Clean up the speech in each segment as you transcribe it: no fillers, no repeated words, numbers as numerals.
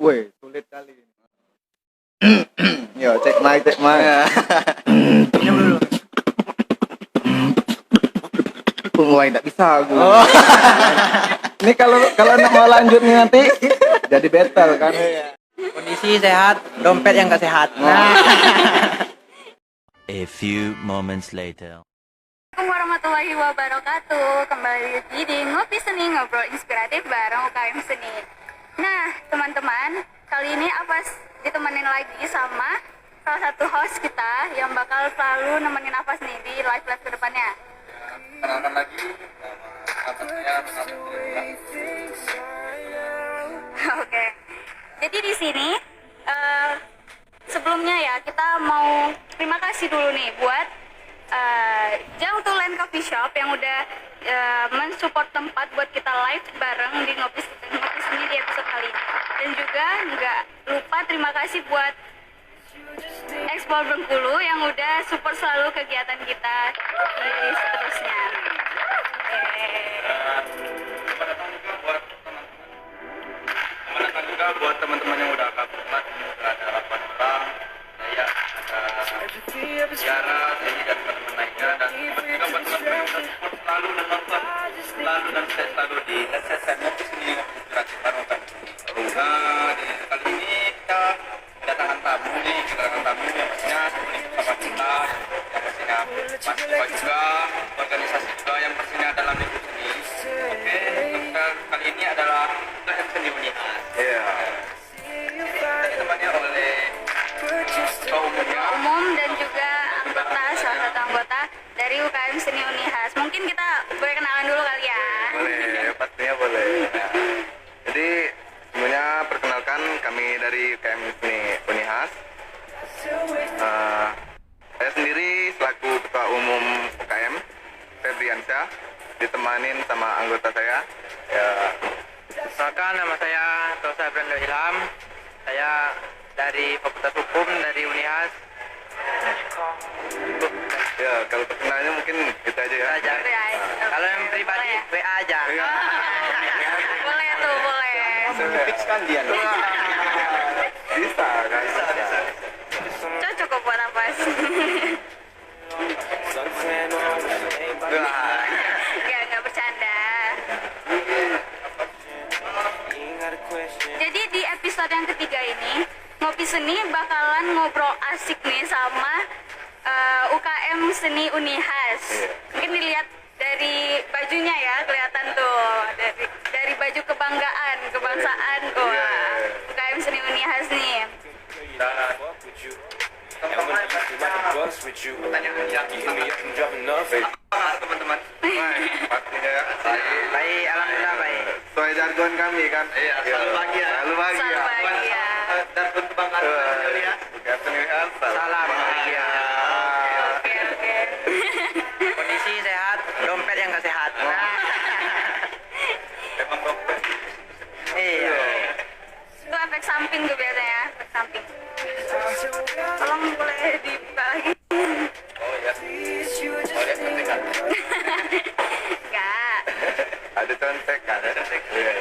Woi, sulit kali ini. Yo, cek mic. Minum dulu. Mulai enggak bisa gue. Ini kalau nak mau lanjut nih nanti jadi battle kan. Kondisi sehat, dompet yang gak sehat. A few moments later. Assalamualaikum warahmatullahi wabarakatuh. Kembali lagi di Ngopi Seni, ngobrol inspiratif bareng UKM Seni. Nah, teman-teman, kali ini Afas ditemenin lagi sama salah satu host kita yang bakal selalu nemenin Afas nih di live-live kedepannya. Kenalkan lagi saya Oke. Jadi di sini sebelumnya ya kita mau terima kasih dulu nih buat Jang Tulen Coffee Shop yang udah mensupport tempat buat kita live bareng di Ngopi Seni di episode kali ini. Dan juga nggak lupa terima kasih buat Explore Bengkulu yang udah support selalu kegiatan kita di seterusnya. Selamat datang juga buat teman-teman yang udah gabung ada 8 orang. Saya ada Tiara, Seni dan teman-teman lainnya, dan juga buat teman-teman yang udah support selalu dan nonton selalu dan stay selalu di SSN Ngopi Seni Ngopi Inspiratif bareng kan. Di kali ini kita kedatangan tamu yang pastinya unik sama kita, yang pastinya mahasiswa juga, organisasi juga yang pastinya dalam lingkup seni. Oke, untuk kali ini adalah UKM Seni Unihas. Iya. Kita ditemani oleh ketua Umum dan juga salah satu anggota dari UKM Seni Unihas. Mungkin kita boleh kenalan dulu kali ya. Boleh, pastinya boleh. Nah, jadi sebenarnya perkenalkan kami dari UKM Seni Unihas. Saya sendiri selaku ketua umum UKM Febriansyah, ditemanin sama anggota saya. Ya. Perkenalkan, nama saya Tosa Brando Ilham. Saya dari Fakultas Hukum dari Unihas. Ya, kalau perkenalannya mungkin kita aja ya. Aja. Kalau yang pribadi Boleh. WA aja. Boleh tuh, boleh. Fix kan dia. Bisa kan? Bisa. Cocok kok buat apa sih? Nggak bercanda. Jadi di episode yang ketiga ini Ngopi Seni bakalan ngobrol asik nih sama UKM Seni Unihas. Mungkin dilihat dari bajunya ya, kelihatan tuh dari baju kebanggaan, kebangsaan UKM Seni Unihas nih. Pertanyaan yang apa teman-teman? Pastinya ya. Baik, alhamdulillah baik. Sesuai jargon kami kan. Iya, selalu bahagia. Selalu bahagia. Jargon kebanggaan Unihas. UKM Seni Unihas. Salam bahagia. Oke. Kondisi sehat, dompet yang gak sehat. Emang dompet. Iya. Itu efek samping tuh biasanya, efek samping. Tolong boleh dibuka lagi? Oh ya. Oh ya, contekan. Enggak. Ada contekan. Iya.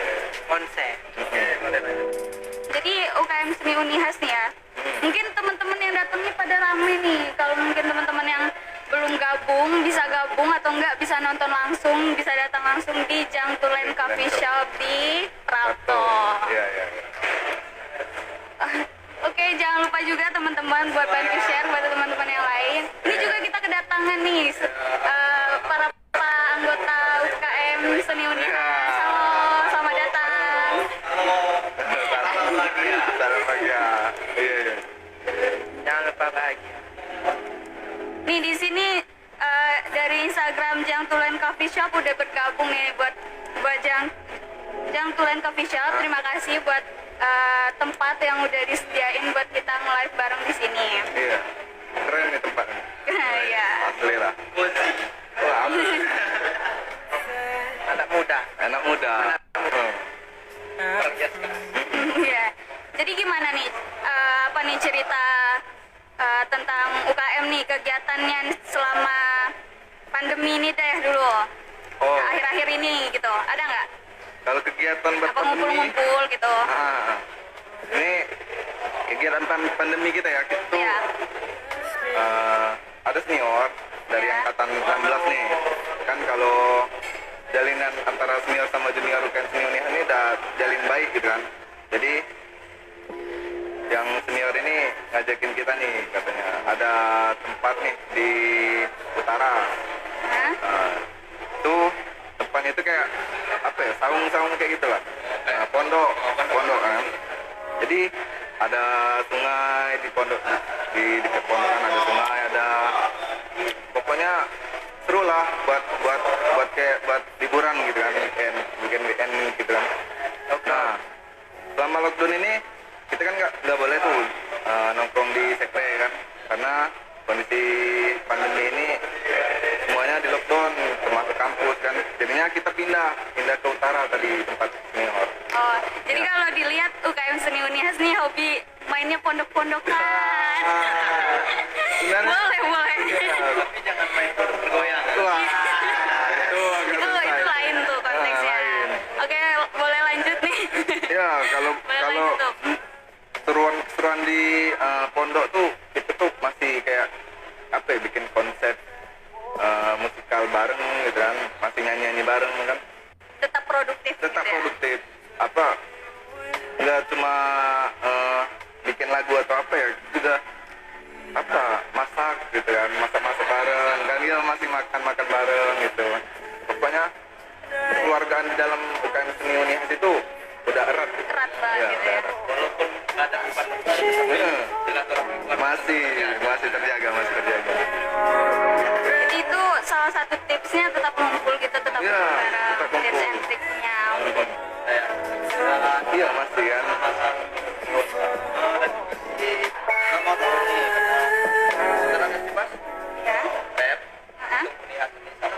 Konsep. Jadi UKM Seni Unihas nih ya. Mungkin teman-teman yang datang nih pada rame nih. Kalau mungkin teman-teman yang belum gabung, bisa gabung atau enggak bisa nonton langsung, bisa datang langsung di Jang Tulen Coffee Shop di Prapto. Iya. Oke, jangan lupa juga teman-teman buat bantu share buat teman-teman yang lain. Ini juga kita kedatangan nih para anggota UKM Seni Unihas. Halo, selamat datang. Salam bahagia. Iya. Jangan lupa bahagia. Nih di sini dari Instagram Jang Tulen Coffee Shop udah bergabung nih buat Jang Tulen Coffee Shop. Terima kasih buat tempat yang udah disediain buat kita nge-live bareng di sini. Iya. Keren nih tempatnya. Iya. Asli lah. Wah, Anak muda. anak muda. Iya. Jadi gimana nih apa nih cerita tentang UKM nih, kegiatannya selama pandemi ini deh dulu. Oh, Akhir-akhir ini gitu. Ada nggak? kalau kegiatan Apa berpandemi, ngumpul-ngumpul gitu? ini kegiatan pandemi kita ya, itu Ya. ada senior dari Ya. angkatan 16 nih. Kan kalau jalinan antara senior sama junior UKM Seni Uniha ini udah jalin baik gitu kan. Jadi yang senior ini ngajakin kita nih, katanya ada tempat nih di utara. Hah? Itu tempatnya itu kayak apa ya, saung-saung kayak gitulah. Pondok kan. Jadi ada sungai di pondok, di dekat pondok kan ada sungai, ada pokoknya seru lah buat kayak buat liburan gitu kan, weekend gitu kan. Nah, selama lockdown ini kita kan nggak boleh tuh nongkrong di sekre kan, karena kondisi pandemi ini semuanya di lockdown termasuk kampus kan. Jadinya kita pindah ke utara tadi tempat senior. Oh, jadi Ya. kalau dilihat UKM Seni Unihas nih hobi mainnya pondok-pondokan. Sebenarnya boleh. tapi jangan main bergoyang. Wah, itu agak Itu susah ya. lain tuh konteksnya. Lain. Oke, boleh lanjut nih. Ya, kalau Boleh lanjut tuh. seruan di pondok tuh itu tuh masih kayak apa ya, bikin konsep musikal bareng gitu kan, masih nyanyi bareng kan, Tetap produktif. tetap gitu ya. produktif. Apa nggak cuma bikin lagu atau apa ya, juga apa masak gitu kan, masak bareng kan, ya masih makan bareng gitu. Pokoknya kekeluargaan di dalam UKM Seni Unihas itu udah erat. Erat banget Ya, gitu ya. walaupun nggak ada masih terjaga. Jadi itu salah satu tipsnya, tetap ngumpul gitu, tetap Iya, bareng. tetap kumpul. Tips and triknya. Iya masih kan. Ya. Pep, Hah? lihat ini sama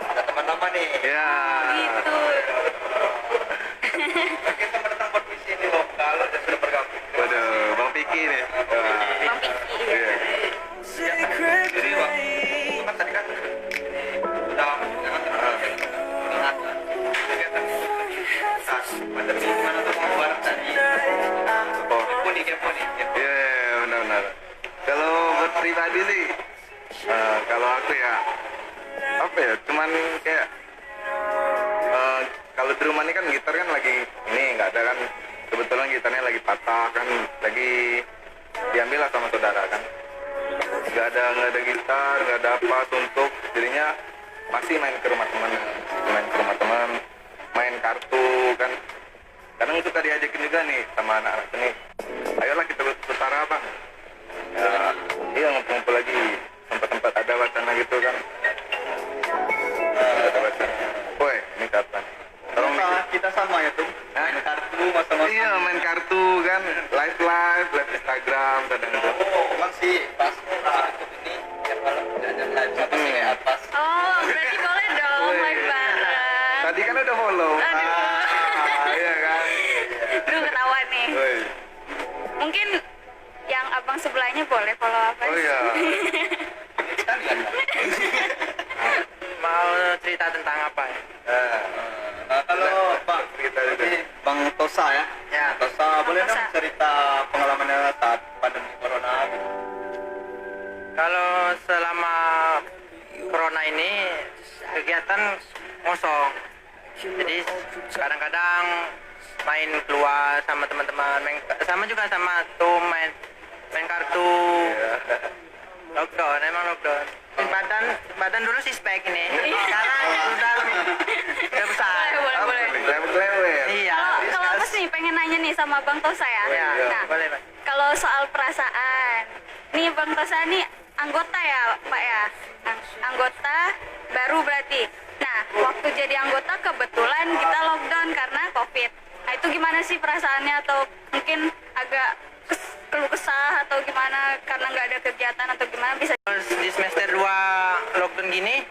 ada teman-teman nih. Iya. Gitu. Kita mendatang buat misi ini lokal dan sudah bergabung. Waduh, Bang Piki nih. Bang Piki. Iya. Jadi Bang, kan tadi kan udah ingat kegiatan pandemi gimana tuh mau bareng tadi. Oh, kepo nih. Iya, benar. Kalau buat pribadi sih, kalau aku ya apa ya, cuman kayak kalau di rumah ini kan gitar kan lagi ini nggak ada kan, kebetulan gitarnya lagi patah kan, lagi diambil lah sama saudara kan, nggak ada gitar, nggak ada apa suntuk, jadinya masih main ke rumah teman, main kartu kan, kadang suka diajakin juga nih sama anak-anak seni, ayolah kita utara bang, ya, iya ngumpul lagi tempat-tempat ada wacana gitu kan. Ada wacana. Woi, ini kapan? Tolong kita sama ya tuh. Main kartu masa-masa. Iya, main kartu kan, live Instagram kadang itu. Emang sih pas YouTube ini tiap malam udah ada live apa sih kayak pas. Oh, berarti boleh dong Woi. live bareng. Tadi kan udah follow. Aduh. Iya kan. Duh, ketahuan nih. Woi. Mungkin yang abang sebelahnya boleh follow apa? Oh iya. Sekalian. Mau cerita tentang apa ya? Kalau Pak cerita itu Bang Tosa ya. Ya. Tosa, boleh Tosa. dong cerita pengalamannya saat pandemi corona? Kalau selama corona ini kegiatan kosong. Jadi kadang-kadang main keluar sama teman-teman, sama juga sama tuh main kartu. Lockdown, emang lockdown. Badan dulu sih spek ini. Sekarang udah besar. Boleh. Lewet. Iya. Kalau aku sih pengen nanya nih sama Bang Tosa ya. Iya, Nah, boleh, Pak. kalau soal perasaan, nih Bang Tosa nih anggota ya Pak ya, anggota baru berarti. Nah, waktu jadi anggota kebetulan kita lockdown karena COVID. Nah, itu gimana sih perasaannya, atau mungkin agak keluh kesah atau gimana karena nggak ada kegiatan atau gimana, bisa? Di semester 2 lockdown gini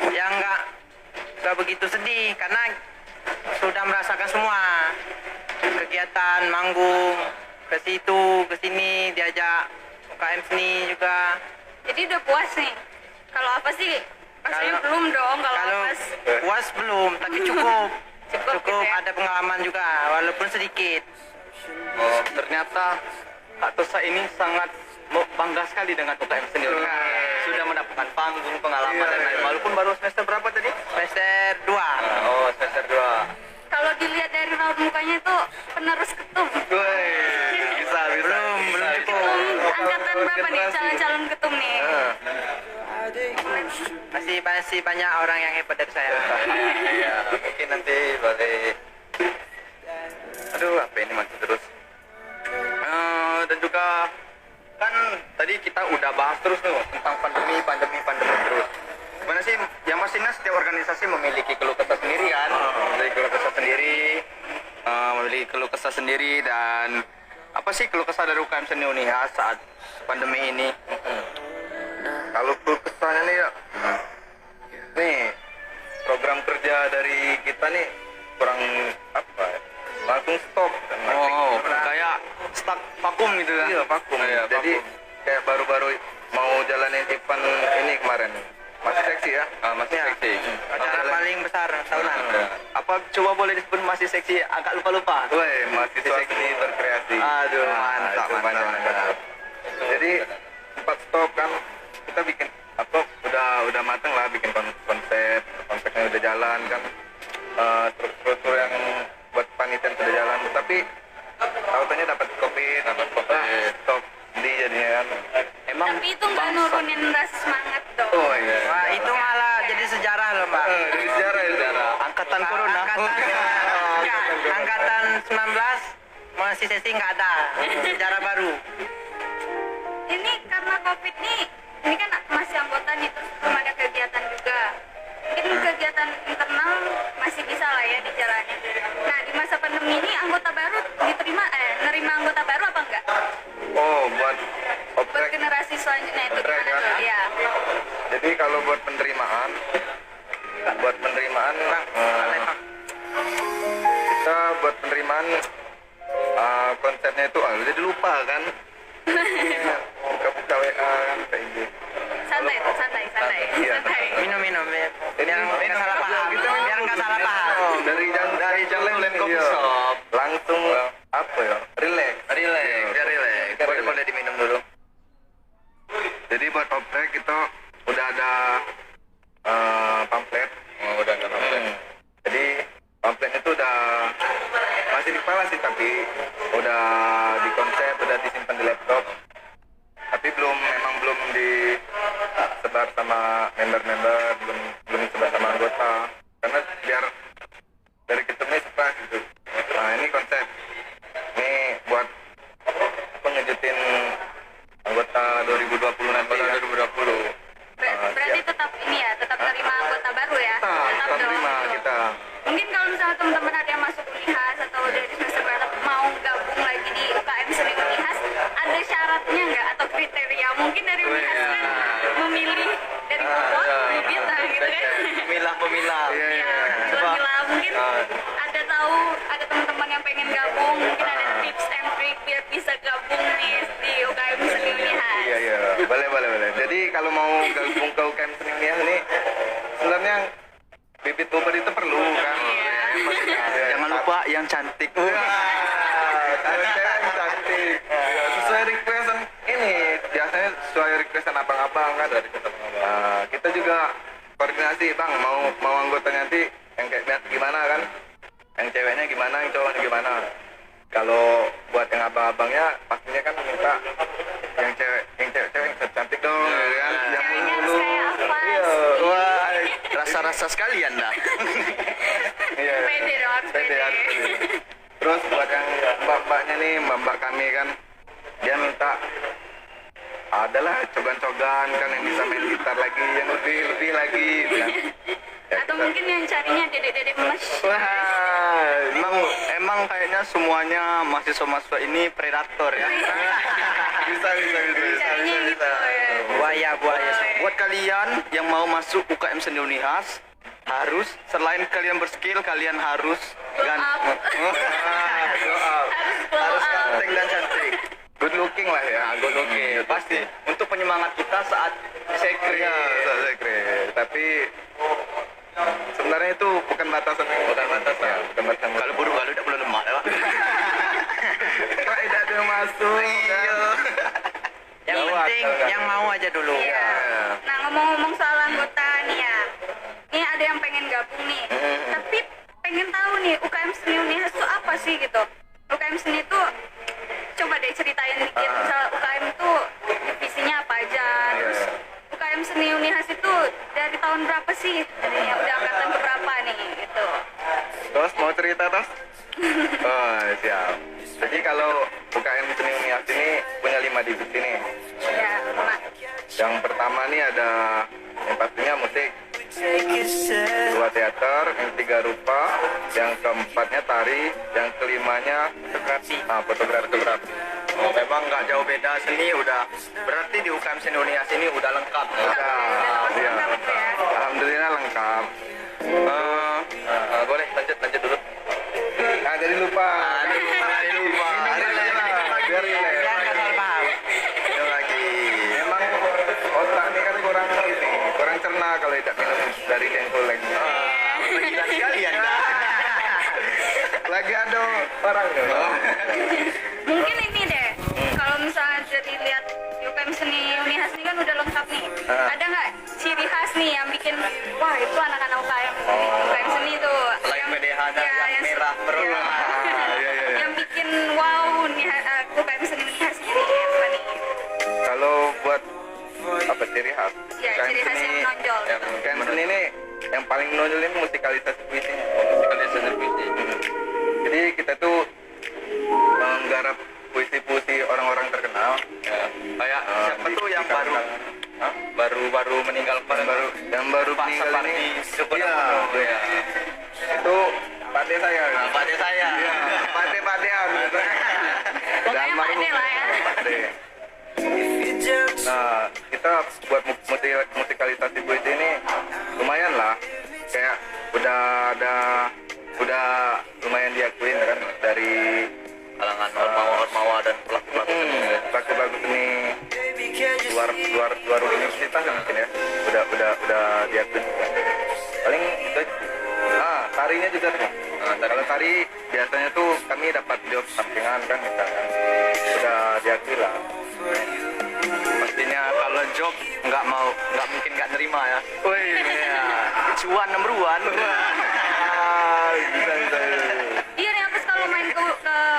ya nggak begitu sedih karena sudah merasakan semua kegiatan, manggung ke situ ke sini, diajak UKM seni juga. Jadi udah puas nih. Kalau apa sih? Rasanya Kalau- belum dong kalau Kalau pas. puas belum, tapi cukup. Cukup gitu ya? Ada pengalaman juga walaupun sedikit. Oh, ternyata Kak Tosa ini sangat bangga sekali dengan UKM sendiri. Sudah mendapatkan panggung, pengalaman dan lain. Walaupun baru semester berapa tadi? Semester 2. Oh, semester 2. Kalau dilihat dari raut mukanya itu penerus ketum. Woi, bisa. Belum cukup. Angkatan berapa nih calon-calon ketum nih? Masih banyak orang yang hebat dari saya. Ya, mungkin nanti boleh. Aduh, apa ini masih terus? Dan juga kan tadi kita udah bahas terus tuh tentang pandemi terus. Gimana sih? Yang pastinya setiap organisasi memiliki keluh kesah sendiri kan? Memiliki keluh kesah sendiri dan apa sih keluh kesah dari UKM Seni Unihas saat pandemi ini? Kalau keluh kesahnya nih ya, nih program kerja dari kita nih kurang apa ya? Langsung stop. Oh, kayak stuck vakum gitu kan? Iya, vakum. Jadi kayak baru-baru mau jalanin event ini kemarin. Masih seksi ya? Masih seksi. Acara paling besar tahunan. Apa coba boleh disebut masih seksi? Agak lupa-lupa. Woi, masih seksi berkreasi. Aduh, mantap. Jadi sempat stop kan, kita bikin apa? Udah mateng lah bikin konsepnya udah jalan kan. Struktur yang buat panitia sudah jalan, tapi tautannya dapat covid, stop di jadinya kan. Emang Tapi itu nggak nurunin rasa semangat dong. Oh iya. Wah, itu malah jadi sejarah loh, Mbak. Jadi sejarah ya. Angkatan corona. Angkatan 19 masih sesi nggak ada. Sejarah baru. Ini karena covid nih, ini kan masih anggota nih, terus belum ada kegiatan juga. Mungkin kegiatan internal masih bisa lah ya dijalanin. Nah, di masa pandemi ini anggota baru nerima anggota baru apa enggak? Oh, buat Buat generasi selanjutnya itu Oprek, gimana kan? tuh? Iya. jadi kalau buat penerimaan kita buat penerimaan konsepnya itu jadi lupa kan. Buka WA kan kayak gitu. Santai. Iya. Minum biar nggak salah paham. Biar nggak salah paham. Dari jalan coffee shop langsung apa ya? Relax. Biar relax. Boleh diminum dulu. Jadi buat oprek kita udah ada pamflet. Udah ada pamflet. Jadi pamflet itu udah masih di kepala sih, tapi udah di konsep, udah disimpan di laptop. Tapi belum disebar sama member-member, belum disebar sama anggota. Karena biar dari kita ini surprise gitu. Nah, ini konsep. Ini buat pengejutin anggota 2020 nanti. Berarti tetap ini ya, tetap terima anggota baru ya? Tetap dong, terima gitu. kita. Mungkin kalau misalnya teman-teman ada yang masuk Unihas atau dari semester berapa mau gabung lagi di UKM Seni Unihas, ada syaratnya nggak atau kriteria? Mungkin dari Unihas kan memilih dari bobot, bibit lah gitu kan? Pemilah. Iya, milah mungkin ada teman-teman yang pengen gabung, mungkin ada tips and trick biar bisa gabung nih di UKM Seni Unihas. Iya. Boleh. Jadi kalau mau gabung ke UKM Seni Unihas ini sebenarnya bibit bobot itu perlu kan. Iya. Jangan lupa yang cantik. Cewek cantik. Sesuai requestan ini biasanya sesuai requestan abang-abang kan dari kita juga koordinasi, Bang, mau anggota nanti yang kayak gimana kan, yang ceweknya gimana, yang cowoknya gimana. Kalau buat yang abang-abangnya pastinya kan minta yang cewek yang cantik dong, kan? Yang Ceweknya harus kayak apa? Iya. Wah, rasa-rasa sekalian dah. Iya. Pede dong, harus pede. Terus buat yang mbak-mbaknya nih, mbak-mbak kami kan, dia minta adalah cogan-cogan kan yang bisa main gitar lagi, yang lebih lagi kan. Ya, Atau mungkin yang carinya dedek-dedek emas. wah, emang kayaknya semuanya mahasiswa-mahasiswa ini predator ya. bisa. Carinya gitu ya. Buaya. Buat kalian yang mau masuk UKM Seni Unihas, harus selain kalian berskill, kalian harus up. harus ganteng dan cantik. Good looking lah ya, good looking. Pasti untuk penyemangat kita saat sekre. Ya, saat sekre. Tapi sebenarnya itu bukan batasan. Kalau buruk kalau tidak boleh lemak ya, Pak. Kok tidak ada yang masuk? Iya. aja dulu. Iya. Nah, ngomong-ngomong soal anggota nih ya. Ini ada yang pengen gabung nih. Tapi pengen tahu nih UKM Seni Unihas itu apa sih gitu. UKM Seni itu coba deh ceritain dikit. Misal UKM itu divisinya apa aja. Terus UKM Seni Unihas itu dari tahun berapa sih? Jadi udah angkatan keberapa nih gitu. Terus mau cerita terus? Oh siap. Jadi kalau UKM Seni Unihas ini punya 5 divisi nih. Ya, Mak. Yang pertama nih ada yang pastinya musik, 2 teater, yang 3 rupa, yang keempatnya tari, yang kelimanya fotografi. Oh, memang nggak jauh beda seni udah. Berarti di UKM Seni Unihas ini udah lengkap. Udah, iya. Alhamdulillah lengkap. Boleh lanjut dulu. Nah, jadi lupa. Biar relax. Jangan salah paham. Ya lagi. Emang otak ini kan kurang cerna kalau tidak minum dari dengkuleng. Gila sekali Anda. Lagi ada orang tuh. Mungkin ini deh, kalau misalnya jadi lihat UKM Seni Unihas ini kan udah lengkap nih. Ada nggak ciri khas nih yang bikin wah itu anak-anak UKM Seni tuh Selain yang PDH ada ya, yang merah berwarna. Iya. yang bikin wow nih UKM Seni Unihas ini apa nih? Kalau buat apa ciri khas? Ya, ciri khas yang menonjol. UKM Seni ini yang paling menonjol ini musikalitas puisinya. Musikalitas puisi. Jadi kita tuh menggarap puisi-puisi orang-orang terkenal. Ya. Kayak siapa tuh yang baru meninggal yang baru meninggal ini. Iya. Itu pade saya. Pade saya. Iya. Pade-padean. Pokoknya pade lah ya. Pade. Nah, kita buat musikalitas puisi ini lumayan lah. Kayak udah lumayan diakuin kan dari kalangan ormawa dan pelaku-pelaku seni luar universitas ya mungkin ya udah diakuin paling itu tarinya juga tuh. Kalau tari biasanya tuh kami dapat job sampingan kan misalkan udah diakui lah. Pastinya kalau job nggak mungkin nggak nerima ya. Wih ya cuan nomor 1. Bisa. Iya nih aku selalu main ke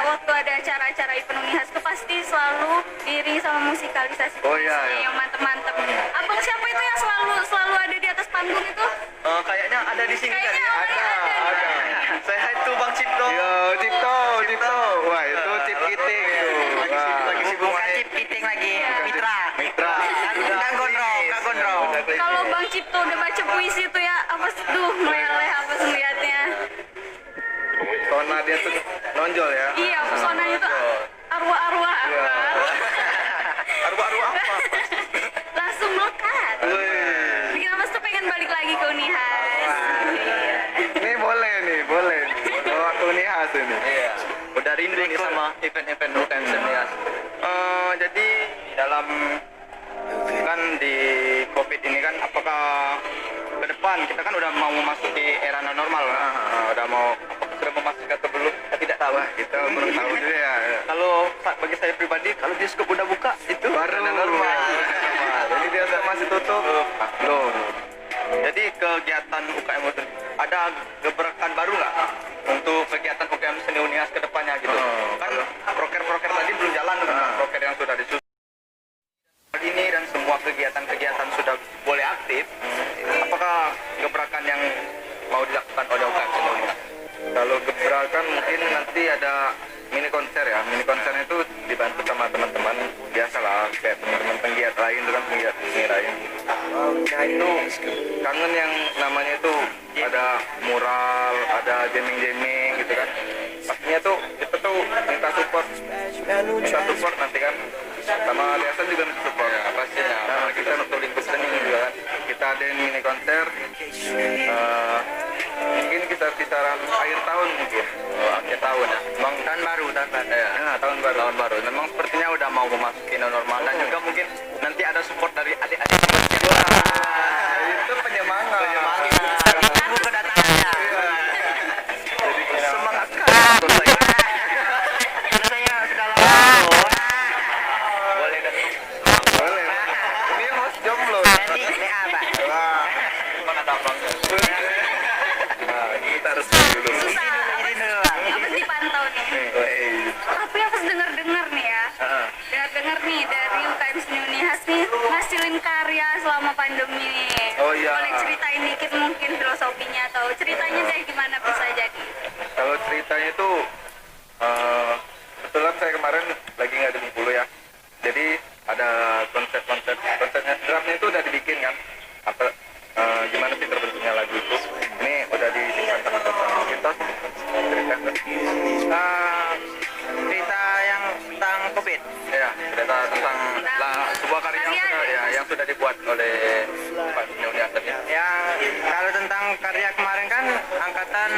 waktu ada acara-acara event Unihas tuh pasti selalu diiringi sama musikalisasi Oh, iya. yang mantep-mantep. Abang siapa itu yang selalu ada di atas panggung itu? Kayaknya ada di sini kan Kayaknya ya? ada. Saya hai tuh Bang Cipto. Yo, Cipto. Wah, itu Cip Kiting tuh. Lagi sibuk Bukan main. Cip Kiting lagi, Mitra. Nggak gondrong. Kalau Bang Cipto udah baca puisi tuh ya, apa sih duh meleleh apa sih liatnya. Sona dia tuh nonjol ya. Iya, pesonanya tuh arwah-arwah. Arwah apa? Langsung melekat. Wih. Bikin apa tuh pengen balik lagi ke Unihas. Ini boleh. Bawa ke Unihas ini. Iya. Udah rindu nih sama event-event UKM Seni Unihas. Jadi dalam kan di COVID ini kan apakah ke depan kita kan udah mau memasuki era normal kan? Udah mau sudah memasuki atau belum? Kita tidak tahu. Kita belum tahu juga ya. Kalau bagi saya pribadi kalau bioskop udah buka itu baru normal. Jadi dia masih tutup. Belum. Jadi kegiatan UKM ada gebrakan baru nggak untuk kegiatan UKM Seni Unihas ke depannya gitu? Kan proker-proker tadi belum jalan dengan proker yang sudah disusun ini dan semua kegiatan-kegiatan sudah boleh aktif. Apakah gebrakan yang mau dilakukan oleh UKM Seni Unihas? Kalau gebrakan mungkin nanti ada mini konser ya. Mini konsernya itu dibantu sama teman-teman biasalah kayak teman-teman penggiat lain itu kan penggiat seni lain. Itu kangen yang namanya itu ada mural, ada jamming gitu kan. Pastinya tuh kita tuh minta support nanti kan. Sama Liasan juga minta support. Ya, pastinya. Nah, kita untuk lingkup seni juga kan. Kita ada mini konser. Mungkin kita kisaran akhir tahun mungkin. Akhir tahun ya. Bang tahun baru ya. Tahun baru. Memang sepertinya udah mau memasuki normal dan juga mungkin nanti ada support dari adik-adik juga. Itu penyemangat. Ditunggu kedatangannya. Jadi semangat sekali. Karena saya sudah lama. Boleh. Ini tuh kebetulan saya kemarin lagi nggak di Bengkulu ya. Jadi ada konsepnya draftnya itu udah dibikin kan. Apa gimana sih terbentuknya lagu itu? Ini udah disimpan sama Tos. Mungkin Tos cerita. Cerita yang tentang COVID. Ya, cerita tentang sebuah karya yang sudah dibuat oleh Pak Uni Hasan ya. Yang kalau tentang karya kemarin kan angkatan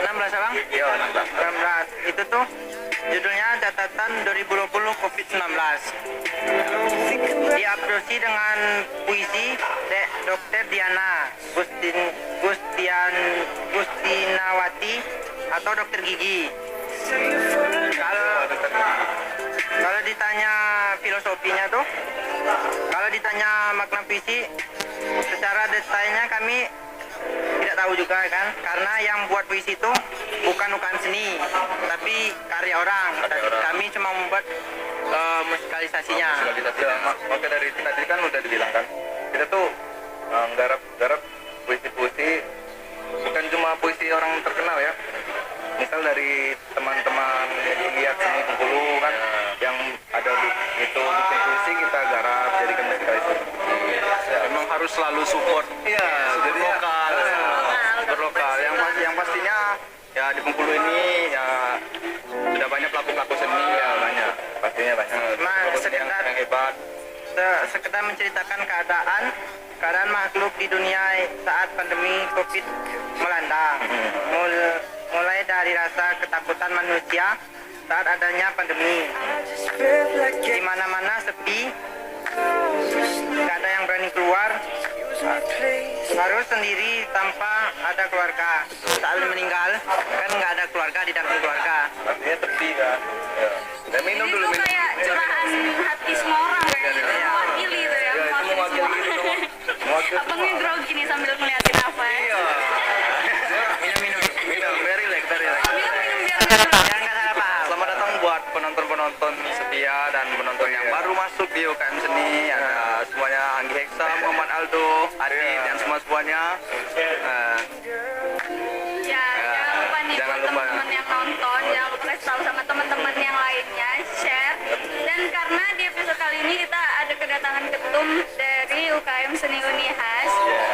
16 ya bang? Iya, 16. Itu tuh judulnya catatan 2020 COVID-19. Diaprosi dengan puisi Dr. Diana Gustinawati atau Dr. Gigi. Kalau ditanya filosofinya tuh, kalau ditanya makna puisi, secara detailnya kami tidak tahu juga kan, karena yang buat puisi itu bukan seni, tapi karya orang. Kami cuma membuat musikalisasinya. Oke, dari tadi kan udah dibilang kan, kita tuh garap puisi-puisi bukan cuma puisi orang terkenal ya. Misal dari teman-teman lihat seni Bengkulu kan, yang ada itu bikin puisi kita garap jadikan musikalisasi. Memang harus selalu support. Iya, jadi lokal. Berlokal. Yang pastinya ya di Bengkulu ini ya sudah banyak pelaku seni ya, banyak. Pastinya banyak. Pelaku seni yang hebat. Sekedar menceritakan keadaan makhluk di dunia saat pandemi COVID melanda. Mulai dari rasa ketakutan manusia saat adanya pandemi, di mana-mana sepi, nggak ada yang berani keluar, harus sendiri tanpa ada keluarga. Saat meninggal kan nggak ada keluarga, di dalam keluarga. Artinya sepi kan. Ya. Dan minum dulu, Itu minum. kayak curahan hati semua orang kayaknya. Iya. Mewakili itu ya, mewakili semua. Mewakili Abangnya grogi nih sambil ngeliatin apa ya. Iya. Minum, very relax. Minum biar Yang nggak salah paham. Selamat datang buat penonton-penonton setia dan penonton yang baru masuk di UKM Seni. Ada semuanya Anggi Heksa, Muhammad Aldo, Adit, dan semuanya. Ya, jangan lupa nih Jangan buat lupa. teman-teman yang nonton, jangan lupa kasih tahu sama teman-teman yang lainnya, share. Dan karena di episode kali ini kita ada kedatangan ketum dari UKM Seni Unihas,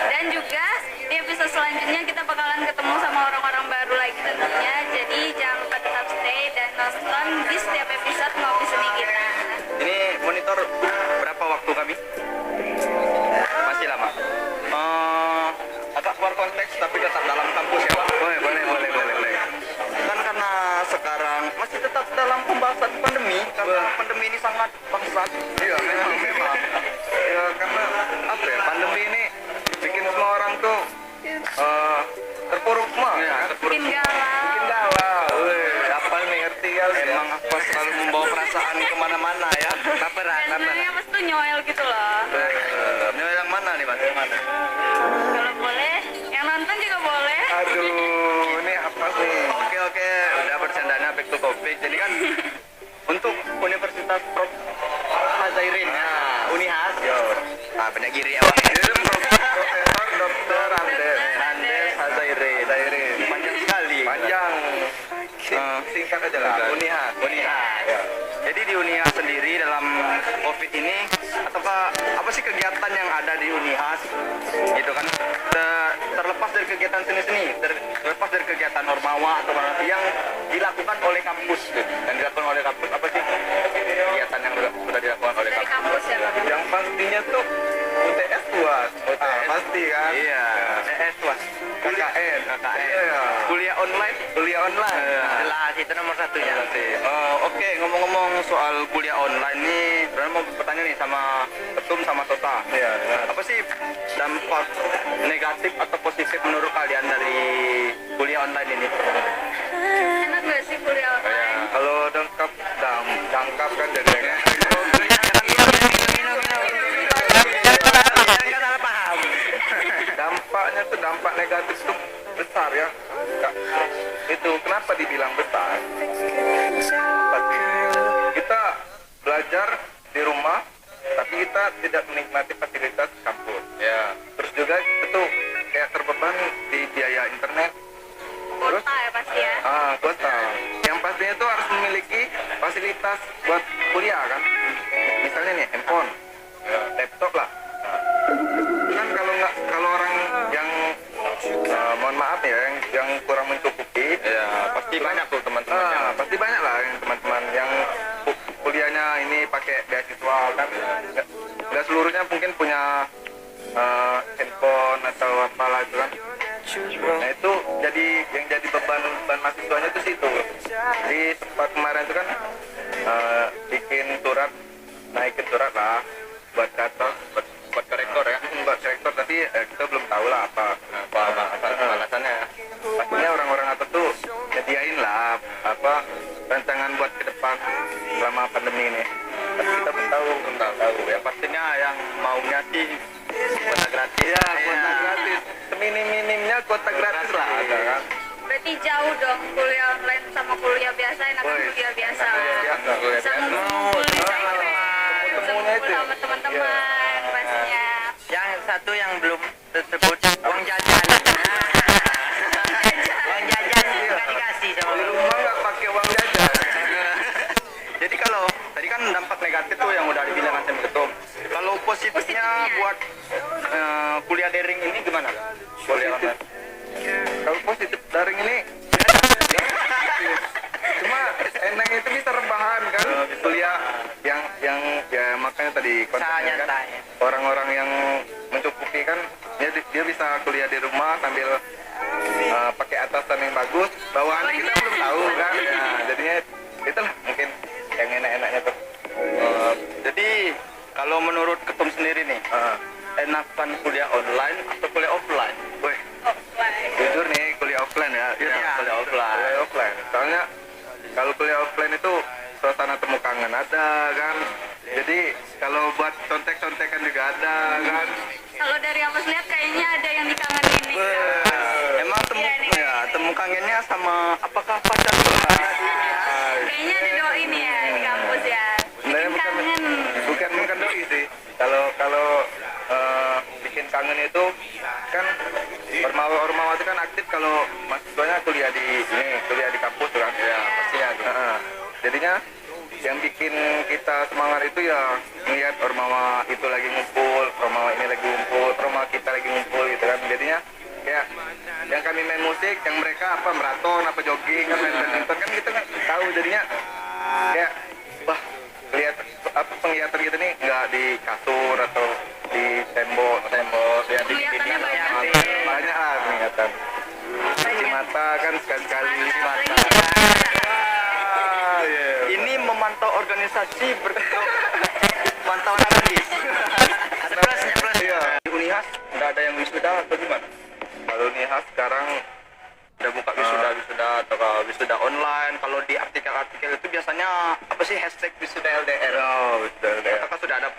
dan juga di episode selanjutnya kita bakalan ketemu sama orang-orang baru lagi tentunya. Jadi jangan lupa tetap stay dan nonton di setiap episode Ngopi Seni kita. Ini monitor berapa waktu kami? Masih lama. Agak keluar konteks tapi tetap dalam kampus ya Pak? Boleh. Kan karena sekarang masih tetap dalam pembahasan pandemi, karena pandemi ini sangat bangsat. Iya memang. Ya karena apa ya, pandemi ini bikin semua orang tuh terpuruk mah. Ya, Bikin galau. Bikin galau. Apa nih, ngerti kali? Emang aku selalu membawa perasaan kemana-mana ya. Dan sebenarnya pas tuh nyoel gitu loh. Nyoel yang mana nih Mas? Yang mana? Kalau boleh, yang nonton juga boleh. Aduh, ini apa sih? Oke, udah bercandanya back to topic. Jadi kan untuk Universitas Prof. Hazairin, Unihas, banyak giri ya Pak. Profesor Dr. Andes Hazairin. Panjang sekali. Panjang. Singkat aja lah. Unihas. Ya. Jadi di Unihas sendiri dalam COVID ini, ataukah apa sih kegiatan yang ada di Unihas, gitu kan? Terlepas dari kegiatan seni-seni, terlepas dari kegiatan Ormawa atau apa yang dilakukan oleh kampus, yang dilakukan oleh kampus, apa sih kegiatan yang sudah dilakukan oleh Dari kampus? kampus ya. Yang pastinya tuh UTS UAS. Pasti kan? Iya. UTS UAS. KKN. Iya. Kuliah online. Jelas itu nomor satunya. Oke, ngomong-ngomong soal kuliah online nih, sebenarnya mau bertanya nih sama Ketum sama Tota. Iya. Apa sih dampak negatif atau positif menurut kalian dari kuliah online ini? Enak gak sih kuliah online? Kalau dangkap kan jadinya. Yang nggak salah paham. Dampaknya tuh dampak negatif tuh besar ya. Itu kenapa dibilang besar? Kita belajar di rumah, tapi kita tidak menikmati fasilitas kampus. Ya. Terus juga itu kayak terbeban di biaya internet. Kuota ya pasti ya. Kuota. fasilitas buat kuliah kan. Misalnya nih handphone, laptop lah. Kan kalau orang yang mohon maaf ya, yang kurang mencukupi, Ya, pasti banyak tuh teman-teman. pasti banyak lah yang teman-teman yang kuliahnya ini pakai beasiswa kan. Nggak seluruhnya mungkin punya handphone atau apalah itu kan. Nah itu yang jadi beban mahasiswanya itu situ. Di sempat kemarin itu kan bikin surat, naikin surat lah buat ke atas, buat ke rektor ya, buat ke rektor, tapi kita belum tahu lah apa alasannya. Pastinya orang-orang atas tuh nyediain lah apa rancangan buat ke depan selama pandemi ini. Tapi kita belum tahu. Ya pastinya yang maunya sih kuota gratis. Ya, kuota gratis. Seminim-minimnya kuota gratis lah ada kan. Berarti jauh dong kuliah online sama kuliah biasa, enakan Woi, kuliah biasa. kuliah Bisa biasa. ngumpul di sekret, bisa Ketemunya ngumpul itu. sama teman-teman pastinya. Yang satu yang belum tersebut uang jajan. Uang jajan nggak dikasih sama Di guru. rumah nggak pakai uang jajan. Jadi kalau tadi kan dampak negatif tuh yang udah dibilang sama Ketum. Kalau positifnya buat kuliah daring ini gimana? Kuliah online. Kalau positif daring ini cuma enak itu bisa rebahan kan, kuliah yang ya makanya tadi Bisa kontennya kan nyantai. orang-orang yang mencukupi kan dia bisa kuliah di rumah sambil pakai atasan yang bagus, bawaannya kita belum tahu kan. Nah, jadinya itulah mungkin yang enak-enaknya tuh. Jadi kalau menurut Ketum sendiri nih, enakan kuliah online atau kuliah offline? Wih, Offline. jujur nih kuliah offline ya. Iya, kuliah offline. Kuliah offline. Soalnya kalau kuliah offline itu suasana temu kangen ada kan. Jadi kalau buat contek-contekan juga ada kan. Kalau dari Amos lihat kayaknya ada yang dikangenin nih. Emang Iya, nih. temu kangennya sama apakah pacar? Kayaknya ada doi nih ya di kampus ya. Sebenarnya Bikin kangen. bukan doi sih. Kalau bikin kangen itu kan Ormawa itu kan aktif kalau mahasiswanya kuliah di kampus tuh kan. Ya, pastinya gitu. Jadinya yang bikin kita semangat itu ya melihat Ormawa itu lagi ngumpul, Ormawa ini lagi ngumpul, Ormawa kita lagi ngumpul gitu kan. Jadinya kayak yang kami main musik, yang mereka apa maraton, apa jogging, kan main badminton kan kita nggak tahu. Jadinya kayak wah lihat apa penglihatan kita nih nggak di kasur atau di tembok ya di Kelihatannya banyak mata. deh. Banyak lah penglihatan cuci mata kan sekali-kali cuci mata. Ini memantau organisasi pantauan analisis. Ada plusnya, plus. Iya. Di Unihas nggak ada yang wisuda atau gimana? Kalau Nihas sekarang Udah buka wisuda atau wisuda online. Kalau di artikel-artikel itu biasanya apa sih hashtag wisuda LDR? betul ya. Apakah sudah ada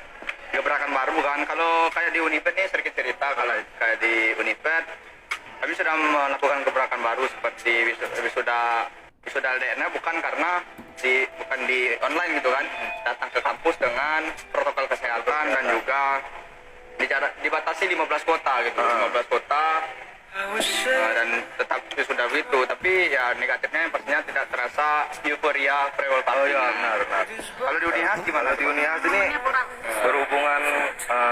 gebrakan baru kan? Kalau kayak di Uniped nih sedikit cerita, kalau kayak di Uniped kami sudah melakukan gebrakan baru seperti wisuda LDR-nya bukan di online gitu kan, datang ke kampus dengan protokol kesehatan dan juga dibatasi 15 kota gitu, 15 kota dan tetap wisuda itu. Tapi ya negatifnya pastinya tidak terasa euforia pre-world party. Benar. Kalau di Unihas gimana? Di Unihas ini Ini kurang. berhubungan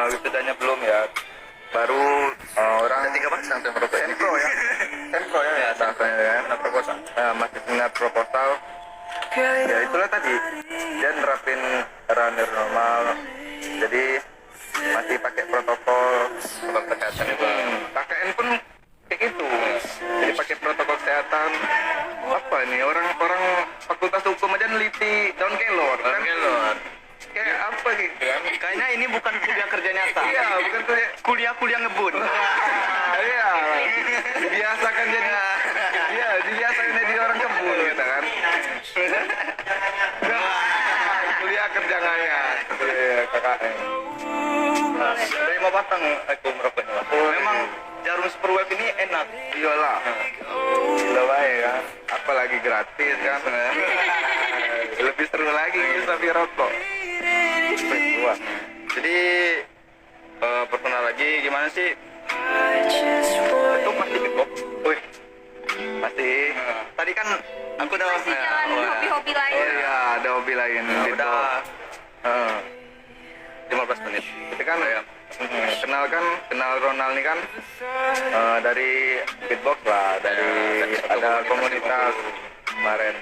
wisudanya belum ya, baru orang Ada 3 pasang tuh merokok. sempro ya bahasanya ya masih punya proposal ya itulah tadi dia nerapin era new normal, jadi masih pakai protokol kesehatan juga. KKN pun kayak gitu, jadi pakai protokol kesehatan. Apa ini orang fakultas hukum aja neliti daun kelor kan? Kayak apa gitu kan? Kayaknya ini bukan kuliah kerja nyata. Iya, bukan Kuliah ngebun. iya, dibiasakan jadi orang kebun gitu kan. Kuliah kerja ngayat, KKN. Dari mau batang aku merokoknya. Memang jarum superwave ini enak. Iyalah, gila baik kan. Apalagi gratis kan. Lebih seru lagi bisa rokok. Wah. Jadi personal lagi gimana sih? Itu masih kok. Wih, pasti. Tadi kan aku udah Masih jalan hobi-hobi lain. Oh iya, ada bilain Nah, beatbox. udah Heeh. 15 menit. Itu kan ya, kenal Ronald nih kan dari beatbox lah, dari dari satu ada komunitas komunitas kemarin.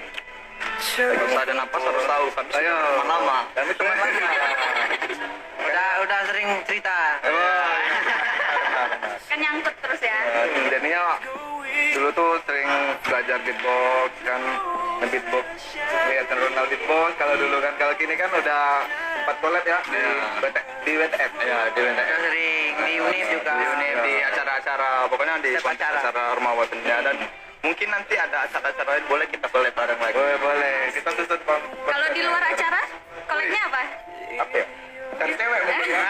Harus ada napas, harus tahu kan. Ayo, Lama. kami teman lama. Udah sering cerita. Wah, Kan nyangkut terus ya. jadinya dulu tuh sering belajar beatbox kan, nge-beatbox, lihat Ronald beatbox. Kalau dulu kan, kalau kini kan udah sempat collab ya di WTF. Ya, di Udah sering di Unif juga. Di Unif, di acara-acara, pokoknya di Setiap acara. acara Ormawa Senja, dan mungkin nanti ada acara-acara lain boleh kita collab bareng lagi. Boleh. Kita susun Kalau di luar acara, koleknya apa? apa ya? Cari cewek mungkin ya.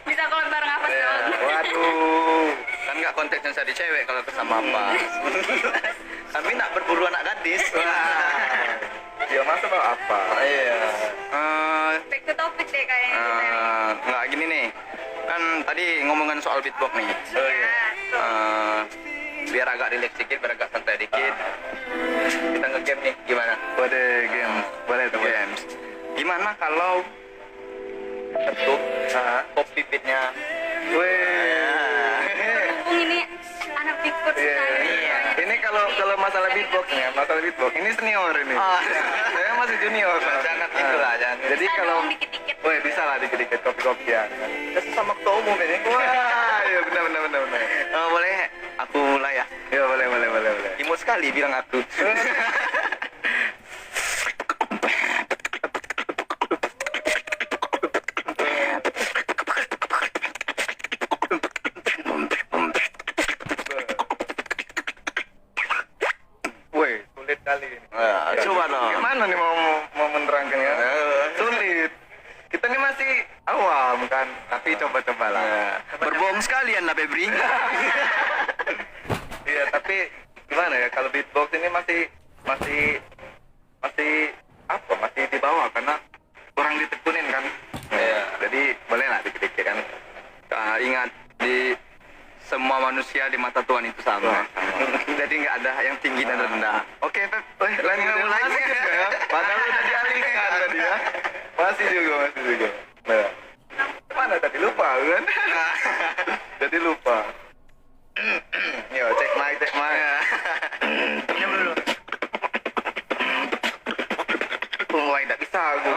Bisa kolek bareng apa Ya, dong? waduh. kan nggak konteksnya cari cewek kalau sama apa. Kami nak berburu anak gadis. Wah. Dia masuk apa? Iya. Back to topic deh kayaknya kita nih. Nggak gini nih. Kan tadi ngomongin soal beatbox nih. Iya. Biar agak relax dikit, biar agak santai dikit. Kita nge-game nih, gimana? Boleh game. Boleh tuh. Games. Gimana kalau ketuk kopi beatnya? Mumpung ini anak Bigfoot Iya. sekali. Ini kalau masalah beatbox nih, masalah beatbox. Ini senior ini. Oh. Saya masih junior. Jangan gitu lah, jangan. Jadi Bisa kalau dong dikit-dikit. Woi, bisa lah dikit-dikit kopi-kopian. Kita sama ketua umum ini. Wah, iya benar. Boleh aku mulai ya? Iya, boleh. Imut sekali bilang aku. Woi, sulit kali ini. Coba dong. Gimana nih mau menerangkan ya? Sulit. Kita ini masih awam kan, tapi coba-coba lah. Berbohong sekalian lah, Febri. Iya, tapi gimana ya, kalau beatbox ini masih apa? Masih di bawah karena kurang ditekunin kan. Iya. Jadi boleh lah dikit-dikit kan. Ingat, di semua manusia di mata Tuhan itu sama. Jadi nggak ada yang tinggi dan rendah. Oke, Pep. Mulai ya. Padahal udah dialihkan tadi ya. Masih juga. Nah. Mana tadi lupa kan? Jadi lupa. Yo, cek mic. Minum dulu. Wah, tidak bisa aku.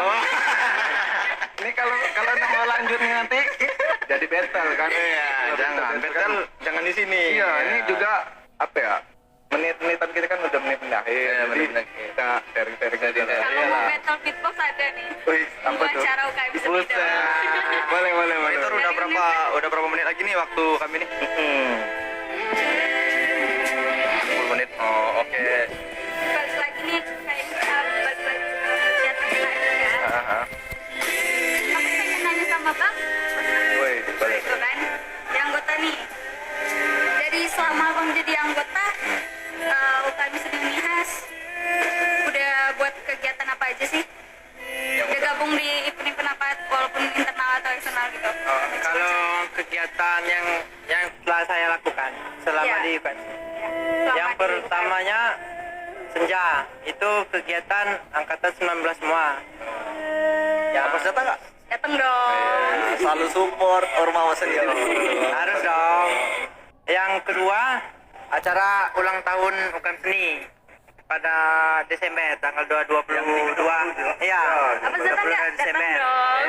Ini kalau mau lanjut nih nanti jadi battle kan? Iya, jangan. Betul, jangan di sini. Iya, ini juga apa ya? Menit-menitan kita kan udah menit akhir. Iya, Jadi menit akhir. kita sharing-sharing aja. Kalau mau battle beatbox ada nih. Wih, apa tuh? Wawancara UKM bisa Buset. Boleh. Itu udah berapa menit lagi nih waktu kami nih? 10 menit. Oh, oke. Balik lagi nih kayak balik lagi ke kegiatan kita ini ya. Aku pengen nanya sama Bang. Woi, boleh. Itu kan, di anggota nih. Jadi selama Bang jadi anggota UKM Seni Unihas, udah buat kegiatan apa aja sih? Udah gabung di event-event apa, walaupun internal atau eksternal gitu? Kalau kegiatan yang telah saya lakukan selama Iya. di UKM. Selama Yang di pertamanya Senja, itu kegiatan angkatan 19 semua. Ya, Apa datang nggak? dateng dong. Selalu support Ormawa sendiri. harus dong. Yang kedua, acara ulang tahun UKM Seni pada Desember tanggal 22. Iya, Apa datang 22 nggak? Datang Desember. dong.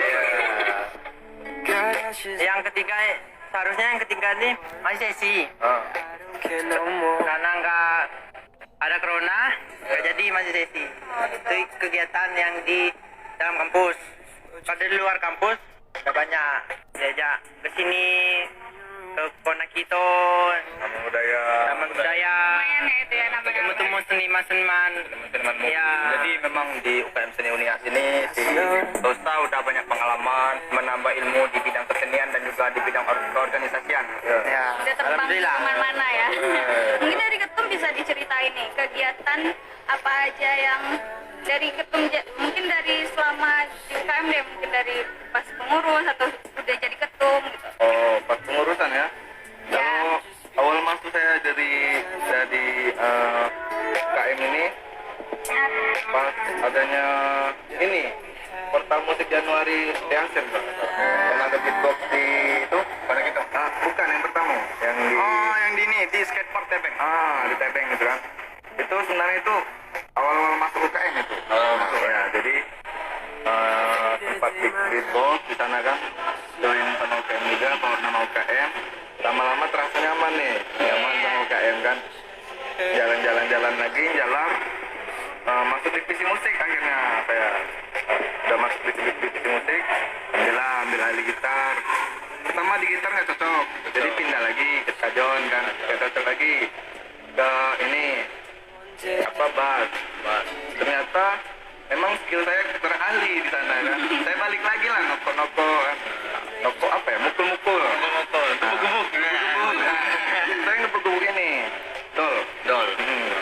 Yang ketiga, seharusnya yang ketiga nih masih sesi. Karena nggak ada corona, nggak jadi masih sesi. Itu kegiatan yang di dalam kampus. Kalau di luar kampus, udah banyak diajak ke sini, ke Ponakito, Taman budaya. Taman Budaya, Lumayan ya itu ya namanya. ketemu seniman-seniman. Ya. Jadi memang di UKM Seni Unihas ini si Tosta udah banyak pengalaman, menambah ilmu di bidang kesenian dan juga di bidang keorganisasian. Ya, Udah terbang alhamdulillah. kemana-mana ya. Mungkin dari Ketum bisa diceritain nih kegiatan apa aja yang dari Ketum, mungkin dari selama di UKM deh, mungkin dari pas pengurus atau udah jadi Ketum gitu. Oh, pas pengurusan ya. Ya. Kalau awal masuk saya dari KM ini pas adanya ini portal musik Januari Teaser yang ada beatbox di itu pada kita bukan yang pertama yang di yang di ini di skatepark Tebeng di Tebeng gitu kan itu sebenarnya itu awal-awal masuk UKM itu masuk ya jadi tempat beatbox di sana kan join sama UKM juga bawa nama UKM lama-lama terasa nyaman nih nyaman sama UKM kan jalan-jalan lagi masuk divisi musik akhirnya saya udah masuk divisi musik ambil alih gitar pertama di gitar nggak cocok jadi pindah lagi ke stadion kan nggak cocok lagi ke ini bass ternyata emang skill saya kurang ahli di sana kan saya balik lagi lah noko apa ya mukul saya ngebuk-gebuk ini dol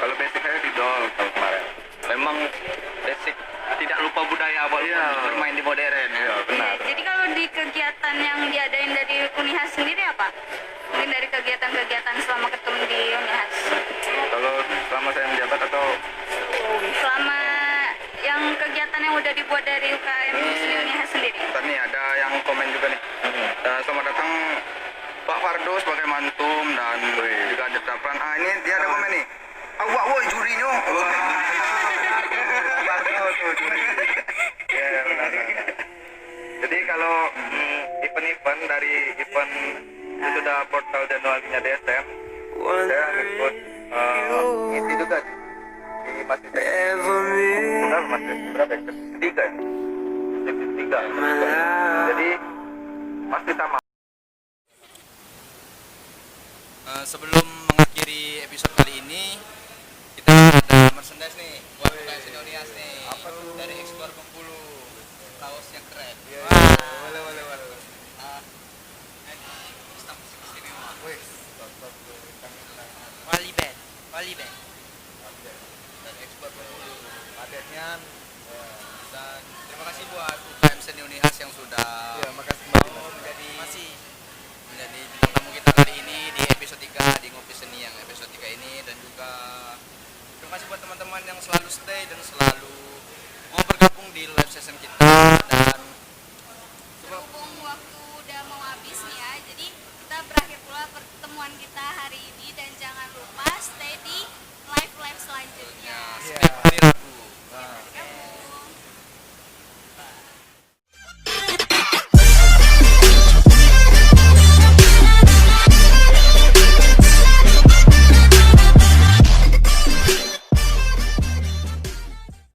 kalau basic saya di dol kalau kemarin memang basic tidak lupa budaya bermain di modern ya benar. Jadi kalau di kegiatan yang diadain dari Unihas sendiri apa? Mungkin dari kegiatan-kegiatan selama ketemu di Unihas. Kalau selama saya menjabat atau selama yang kegiatan yang udah dibuat dari UKM di Unihas sendiri. Tadi ada yang komen juga nih. Selamat datang Pak Fardo sebagai mantum dan juga ada Sapran. Ini dia ada komen nih. Awak woi jurinya. Ya benar. Jadi kalau event-event dari event sudah portal Januarinya DSM, saya ikut ngisi juga di masjid. Benar masjid berapa ya? Ketiga ya? Ketiga. Jadi masih sama. Sebelum mengakhiri episode kali ini, kita ada merchandise nih buat UKM Unihas nih. Apa tuh? Dari Ekspor Bengkulu, kaos yang keren. Boleh. Stop sini mah. Wali band. Dari Ekspor Bengkulu. Adanya dan terima kasih buat UKM Unihas yang sudah menjadi bintang tamu kita kali ini di episode 3 di Ngopi Seni yang episode 3 ini dan juga terima kasih buat teman-teman yang selalu stay dan selalu mau bergabung di live session kita dan Berhubung waktu udah mau habis nih ya, jadi kita berakhir pula pertemuan kita hari ini dan jangan lupa stay di live selanjutnya. setiap hari Rabu. Kamu